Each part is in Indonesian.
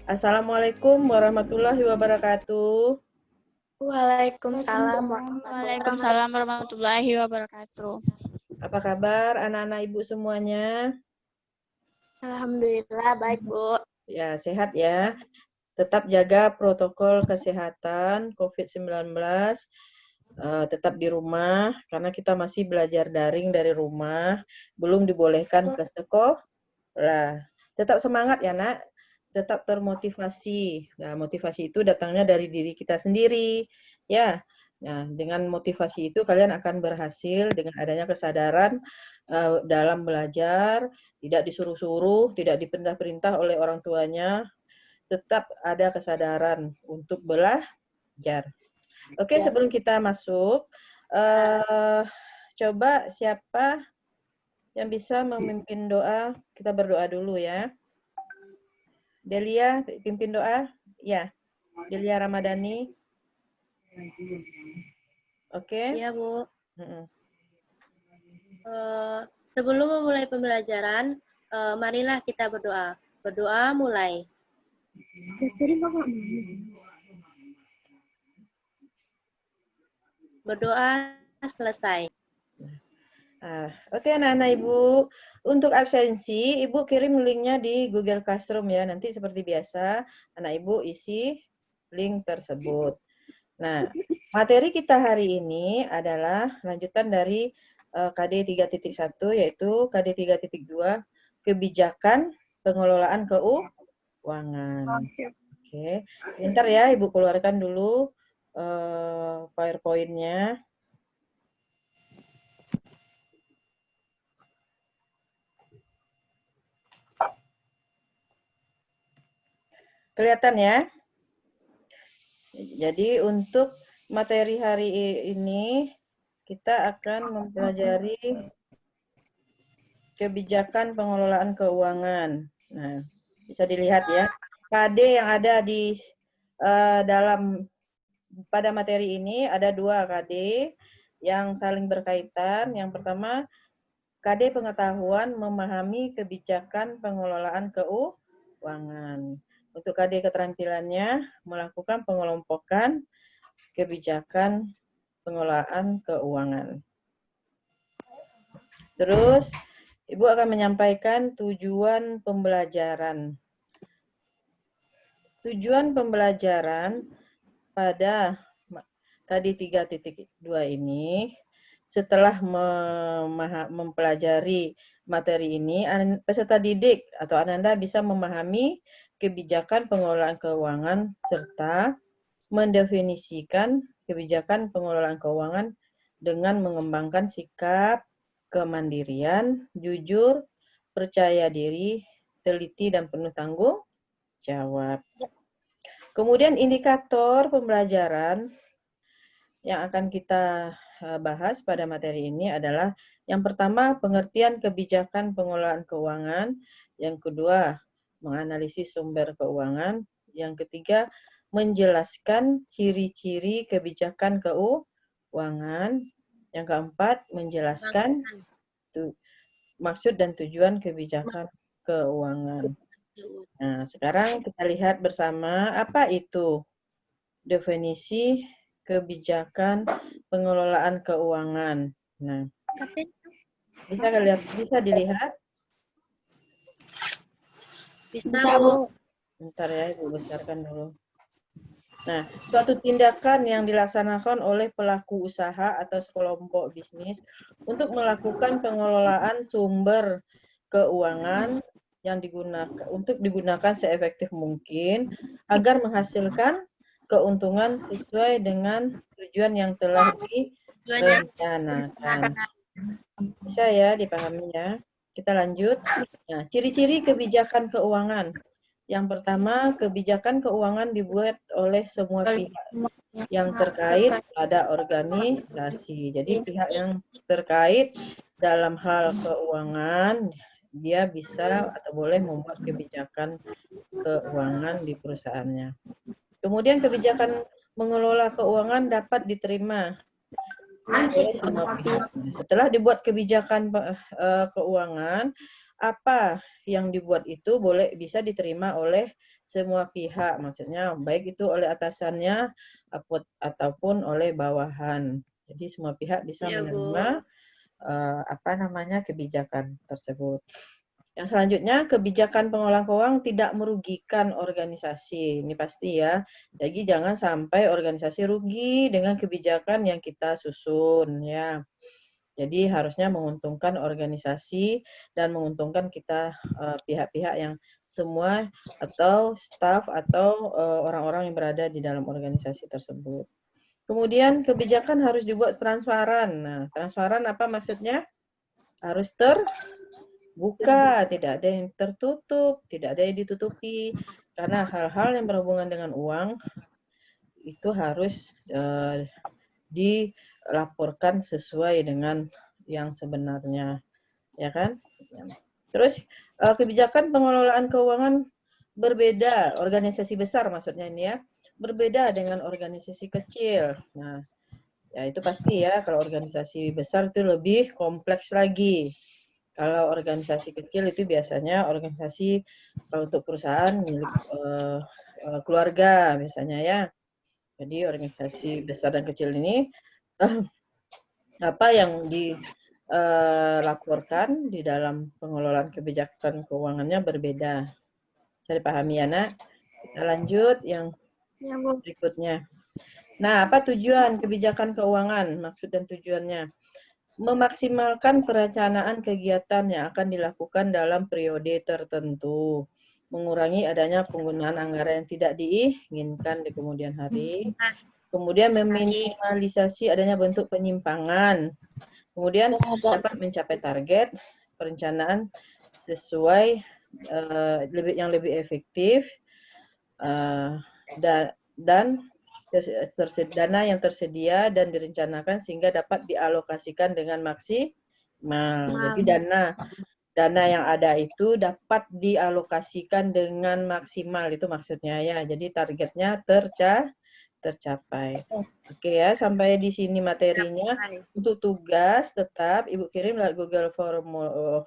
Assalamualaikum warahmatullahi wabarakatuh. Waalaikumsalam Waalaikumsalam warahmatullahi wabarakatuh. Apa kabar anak-anak ibu semuanya? Alhamdulillah baik, Bu. Ya, sehat ya. Tetap jaga protokol kesehatan COVID-19. Tetap di rumah karena kita masih belajar daring dari rumah, belum dibolehkan ke sekolah. Tetap semangat ya, Nak. Tetap termotivasi. Nah, motivasi itu datangnya dari diri kita sendiri, ya. Nah, dengan motivasi itu kalian akan berhasil dengan adanya kesadaran dalam belajar, tidak disuruh-suruh, tidak diperintah-perintah oleh orang tuanya, tetap ada kesadaran untuk belajar. Oke, sebelum kita masuk, coba siapa yang bisa memimpin doa? Kita berdoa dulu ya. Delia, pimpin doa. Ya, Delia Ramadhani. Oke. Iya, Bu. Sebelum memulai pembelajaran, marilah kita berdoa. Berdoa mulai. Berdoa selesai. Oke, anak-anak Ibu. Untuk absensi, Ibu kirim linknya di Google Classroom ya. Nanti seperti biasa, anak Ibu isi link tersebut. Nah, materi kita hari ini adalah lanjutan dari KD 3.1, yaitu KD 3.2, kebijakan pengelolaan keuangan. Oke, bentar ya, Ibu keluarkan dulu PowerPoint-nya. Kelihatan ya? Jadi untuk materi hari ini kita akan mempelajari kebijakan pengelolaan keuangan. Nah, bisa dilihat ya. KD yang ada di pada materi ini ada 2 KD yang saling berkaitan. Yang pertama, KD pengetahuan memahami kebijakan pengelolaan keuangan. Untuk KD keterampilannya, melakukan pengelompokan kebijakan pengelolaan keuangan. Terus, Ibu akan menyampaikan tujuan pembelajaran. Tujuan pembelajaran pada KD 3.2 ini, setelah mempelajari materi ini, peserta didik atau Ananda bisa memahami kebijakan pengelolaan keuangan serta mendefinisikan kebijakan pengelolaan keuangan dengan mengembangkan sikap kemandirian, jujur, percaya diri, teliti, dan penuh tanggung jawab. Kemudian indikator pembelajaran yang akan kita bahas pada materi ini adalah yang pertama, pengertian kebijakan pengelolaan keuangan. Yang kedua, menganalisis sumber keuangan. Yang ketiga, menjelaskan ciri-ciri kebijakan keuangan. Yang keempat, menjelaskan maksud dan tujuan kebijakan keuangan. Nah, sekarang kita lihat bersama apa itu definisi kebijakan pengelolaan keuangan. Nah, bisa dilihat? Bisa, Bu. Bentar ya, Ibu besarkan dulu. Nah, suatu tindakan yang dilaksanakan oleh pelaku usaha atau sekelompok bisnis untuk melakukan pengelolaan sumber keuangan yang digunakan seefektif mungkin agar menghasilkan keuntungan sesuai dengan tujuan yang telah direncanakan. Bisa ya dipahami ya? Kita lanjut. Nah, ciri-ciri kebijakan keuangan. Yang pertama, kebijakan keuangan dibuat oleh semua pihak yang terkait pada organisasi. Jadi pihak yang terkait dalam hal keuangan, dia bisa atau boleh membuat kebijakan keuangan di perusahaannya. Kemudian kebijakan mengelola keuangan dapat diterima oleh semua pihak. Setelah dibuat kebijakan keuangan, apa yang dibuat itu bisa diterima oleh semua pihak, maksudnya baik itu oleh atasannya ataupun oleh bawahan. Jadi semua pihak bisa Ya, Bu. menerima kebijakan tersebut. Yang selanjutnya, kebijakan pengelolaan keuangan tidak merugikan organisasi. Ini pasti ya. Jadi jangan sampai organisasi rugi dengan kebijakan yang kita susun ya. Jadi harusnya menguntungkan organisasi dan menguntungkan kita pihak-pihak yang semua atau staf atau orang-orang yang berada di dalam organisasi tersebut. Kemudian kebijakan harus dibuat transparan. Nah, transparan apa maksudnya? Harus terbuka, tidak ada yang tertutup, tidak ada yang ditutupi. Karena hal-hal yang berhubungan dengan uang itu harus dilaporkan sesuai dengan yang sebenarnya, ya kan? Terus kebijakan pengelolaan keuangan berbeda, organisasi besar maksudnya ini ya, berbeda dengan organisasi kecil. Nah, ya itu pasti ya, kalau organisasi besar itu lebih kompleks lagi. Kalau organisasi kecil itu biasanya organisasi kalau untuk perusahaan milik keluarga biasanya ya. Jadi organisasi besar dan kecil ini apa yang dilaporkan di dalam pengelolaan kebijakan keuangannya berbeda. Bisa dipahami ya, Nak? Kita lanjut yang berikutnya. Nah, apa tujuan kebijakan keuangan? Maksud dan tujuannya. Memaksimalkan perencanaan kegiatan yang akan dilakukan dalam periode tertentu. Mengurangi adanya penggunaan anggaran yang tidak diinginkan di kemudian hari. Kemudian meminimalisasi adanya bentuk penyimpangan. Kemudian dapat mencapai target perencanaan sesuai yang lebih efektif dan dana yang tersedia dan direncanakan sehingga dapat dialokasikan dengan maksimal. Jadi dana yang ada itu dapat dialokasikan dengan maksimal, itu maksudnya ya. Jadi targetnya tercapai. Oke ya, sampai di sini materinya. Untuk tugas tetap Ibu kirim lewat Google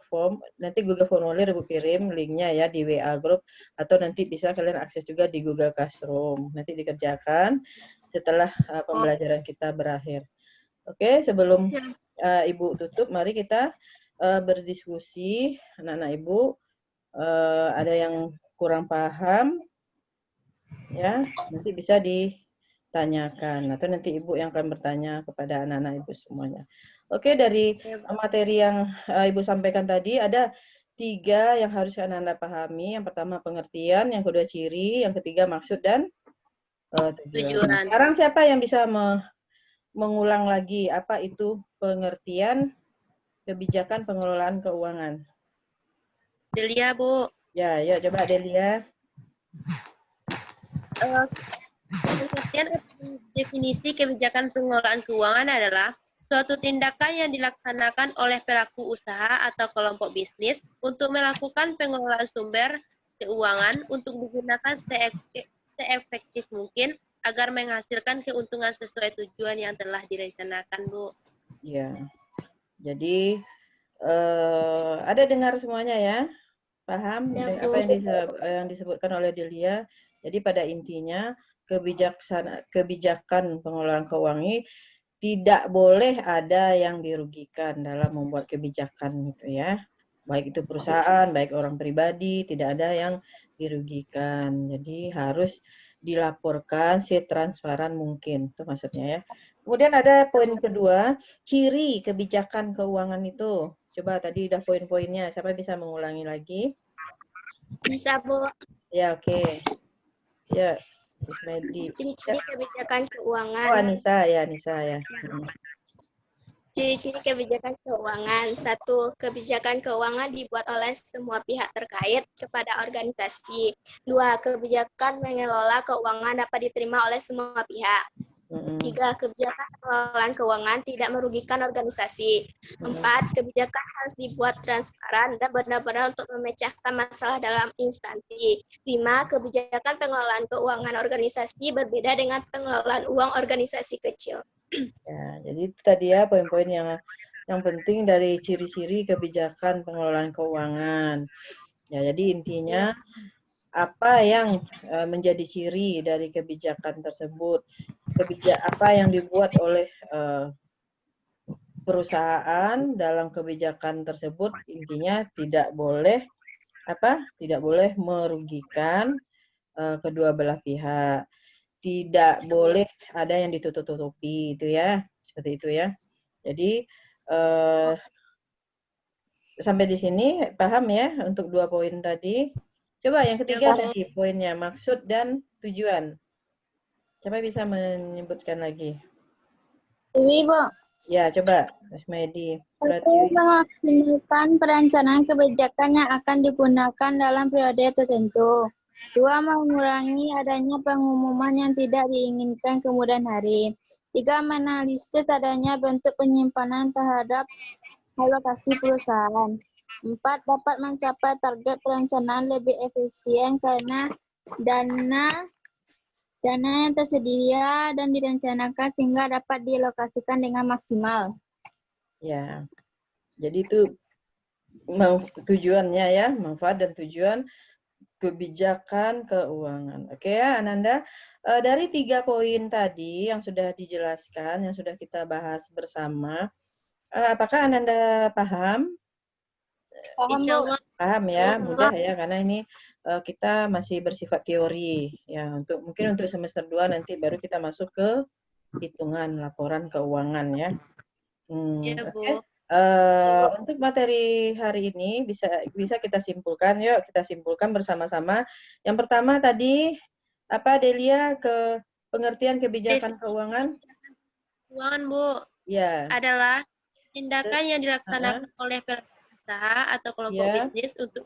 Form, nanti Google Formulir Ibu kirim linknya ya di WA Group, atau nanti bisa kalian akses juga di Google Classroom. Nanti dikerjakan setelah pembelajaran kita berakhir. Oke, sebelum Ibu tutup, mari kita berdiskusi. Anak-anak Ibu, ada yang kurang paham, ya nanti bisa ditanyakan atau nanti Ibu yang akan bertanya kepada anak-anak Ibu semuanya. Oke, dari materi yang Ibu sampaikan tadi ada 3 yang harus anak-anak pahami. Yang pertama pengertian, yang kedua ciri, yang ketiga maksud dan tujuan. Sekarang siapa yang bisa mengulang lagi apa itu pengertian kebijakan pengelolaan keuangan? Delia, Bu. Ya, coba Delia. Pengertian definisi kebijakan pengelolaan keuangan adalah suatu tindakan yang dilaksanakan oleh pelaku usaha atau kelompok bisnis untuk melakukan pengelolaan sumber keuangan untuk digunakan seefektif mungkin agar menghasilkan keuntungan sesuai tujuan yang telah direncanakan, Bu. Ya, jadi ada dengar semuanya ya? Paham Ya, apa yang disebutkan oleh Delia? Jadi pada intinya kebijakan pengelolaan keuangan tidak boleh ada yang dirugikan dalam membuat kebijakan gitu ya. Baik itu perusahaan, baik orang pribadi, tidak ada yang dirugikan. Jadi harus dilaporkan setransparan mungkin, itu maksudnya ya. Kemudian ada poin kedua, ciri kebijakan keuangan itu. Coba tadi udah poin-poinnya, siapa bisa mengulangi lagi? Bisa, Bu. Ya, oke. Ya, Ismedi. Ciri-ciri kebijakan keuangan. Oh, Anissa ya. Ciri-ciri kebijakan keuangan. 1. Kebijakan keuangan dibuat oleh semua pihak terkait kepada organisasi. 2. Kebijakan mengelola keuangan dapat diterima oleh semua pihak. 3. Kebijakan pengelolaan keuangan tidak merugikan organisasi. 4. Kebijakan harus dibuat transparan dan benar-benar untuk memecahkan masalah dalam instansi. 5. Kebijakan pengelolaan keuangan organisasi berbeda dengan pengelolaan uang organisasi kecil. Ya, jadi itu tadi ya poin-poin yang yang penting dari ciri-ciri kebijakan pengelolaan keuangan. Ya, jadi intinya apa yang menjadi ciri dari kebijakan tersebut, apa yang dibuat oleh perusahaan dalam kebijakan tersebut, intinya tidak boleh merugikan kedua belah pihak, tidak boleh ada yang ditutup-tutupi, itu ya, seperti itu ya. Jadi sampai di sini paham ya untuk 2 poin tadi. Coba yang ketiga tadi poinnya maksud dan tujuan. Siapa bisa menyebutkan lagi? Dewi, Bu. Ya, coba Mas Medi. Satu, memaksimalkan perencanaan kebijakan yang akan digunakan dalam periode tertentu. 2, mengurangi adanya pengumuman yang tidak diinginkan kemudian hari. 3, menganalisis adanya bentuk penyimpanan terhadap alokasi perusahaan. 4, dapat mencapai target perencanaan lebih efisien karena dana yang tersedia dan direncanakan sehingga dapat dialokasikan dengan maksimal. Ya, jadi itu tujuannya ya, manfaat dan tujuan kebijakan keuangan. Oke ya, Ananda. Dari 3 poin tadi yang sudah dijelaskan, yang sudah kita bahas bersama, apakah Ananda paham? Paham, Bu? Paham ya, mudah ya, karena ini kita masih bersifat teori. Ya, mungkin untuk semester 2 nanti baru kita masuk ke hitungan laporan keuangan ya. Oke. Untuk materi hari ini bisa kita simpulkan. Yuk kita simpulkan bersama-sama. Yang pertama tadi apa Delia, ke pengertian kebijakan keuangan? Keuangan, Bu. Ya. Adalah tindakan yang dilaksanakan oleh pelaku usaha atau kelompok bisnis untuk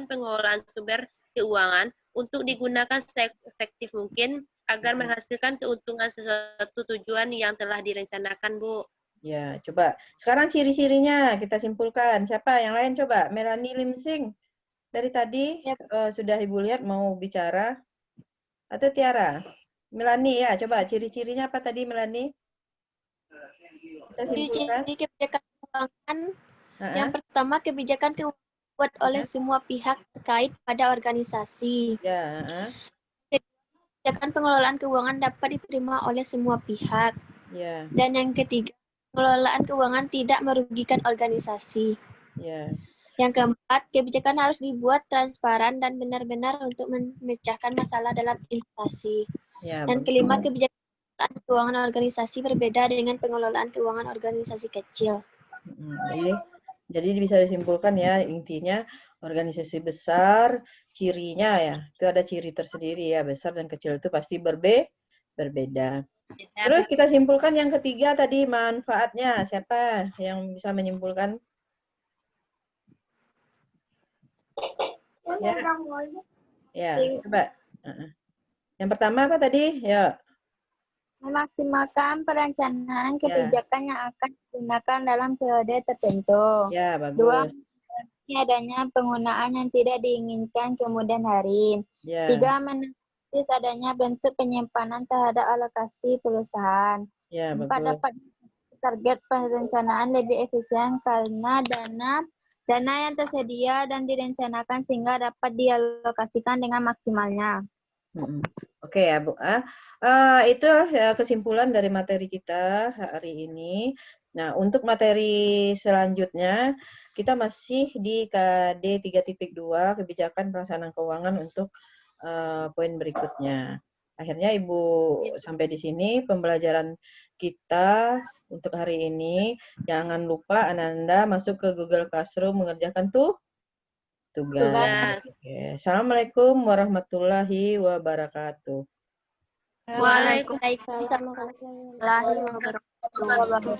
pengelolaan sumber keuangan untuk digunakan seefektif mungkin agar menghasilkan keuntungan sesuatu tujuan yang telah direncanakan, Bu. Ya, coba. Sekarang ciri-cirinya kita simpulkan. Siapa yang lain coba? Melanie Limsing. Dari tadi sudah Ibu lihat mau bicara. Atau Tiara? Melanie ya, coba ciri-cirinya apa tadi Melanie? Kita simpulkan. Ciri kebijakan keuangan. Yang pertama, kebijakan keuangan dibuat oleh semua pihak terkait pada organisasi. Ya. Kebijakan pengelolaan keuangan dapat diterima oleh semua pihak. Ya. Dan yang ketiga, pengelolaan keuangan tidak merugikan organisasi. Ya. Yang keempat, kebijakan harus dibuat transparan dan benar-benar untuk memecahkan masalah dalam instansi. Ya, dan kelima, kebijakan keuangan organisasi berbeda dengan pengelolaan keuangan organisasi kecil. Jadi bisa disimpulkan ya, intinya organisasi besar, cirinya ya, itu ada ciri tersendiri ya, besar dan kecil itu pasti berbeda. Terus kita simpulkan yang ketiga tadi manfaatnya. Siapa yang bisa menyimpulkan? Ya, coba. Yang pertama apa tadi? Ya. Memaksimalkan perencanaan kebijakan yang akan digunakan dalam periode tertentu. Ya, bagus. 2, adanya penggunaan yang tidak diinginkan kemudian hari. 3, menganalisis adanya bentuk penyimpanan terhadap alokasi perusahaan. 4, dapat target perencanaan lebih efisien karena dana yang tersedia dan direncanakan sehingga dapat dialokasikan dengan maksimalnya. Oke ya, Bu. Itu kesimpulan dari materi kita hari ini. Nah, untuk materi selanjutnya, kita masih di KD 3.2, kebijakan pelaksanaan keuangan untuk poin berikutnya. Akhirnya Ibu sampai di sini pembelajaran kita untuk hari ini. Jangan lupa Ananda masuk ke Google Classroom mengerjakan tugas. Oke. Assalamualaikum warahmatullahi wabarakatuh. Waalaikumsalam warahmatullahi wabarakatuh.